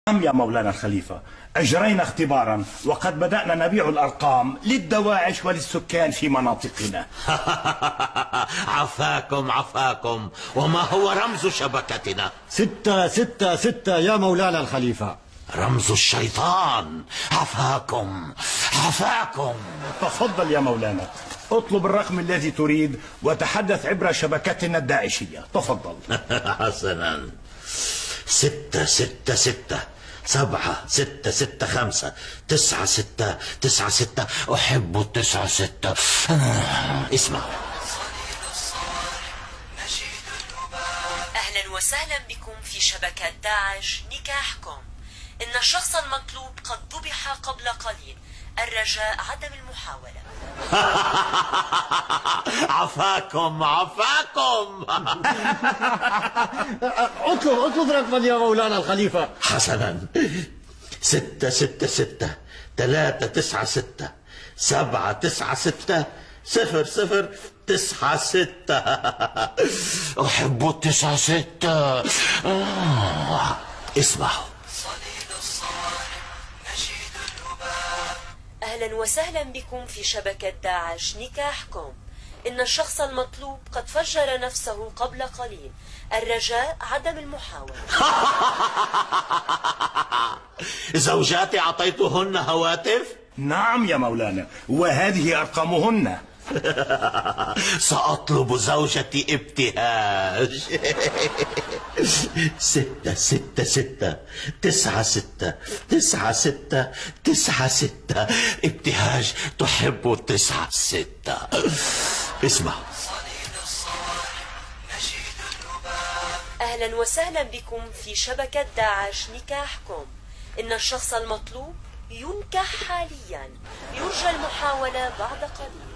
نعم يا مولانا الخليفة، أجرينا اختبارا وقد بدأنا نبيع الأرقام للدواعش وللسكان في مناطقنا. عفاكم. وما هو رمز شبكتنا؟ 666 يا مولانا الخليفة. رمز الشيطان. عفاكم. تفضل يا مولانا، اطلب الرقم الذي تريد وتحدث عبر شبكتنا الداعشية. تفضل. حسنا. 666 7665 9696. أحب ال96. اسمع. أهلا وسهلا بكم في شبكة داعش نكاحكم. إن الشخص المطلوب قد ذبح قبل قليل. الرجاء عدم المحاولة. عفاكم. اطلب رقما يا مولانا الخليفة. حسنا. 666 396 796 0096. أحب ال96. اسمعوا. أهلا وسهلا بكم في شبكة داعش نكاحكم. إن الشخص المطلوب قد فجر نفسه قبل قليل. الرجاء عدم المحاولة. زوجاتي أعطيتهن هواتف؟ نعم يا مولانا، وهذه أرقامهن. سأطلب زوجتي ابتهاج. 666 96 ابتهاج تحب ال96. اسمع. أهلا وسهلا بكم في شبكة داعش نكاحكم. إن الشخص المطلوب ينكح حاليا. يرجى المحاولة بعد قليل.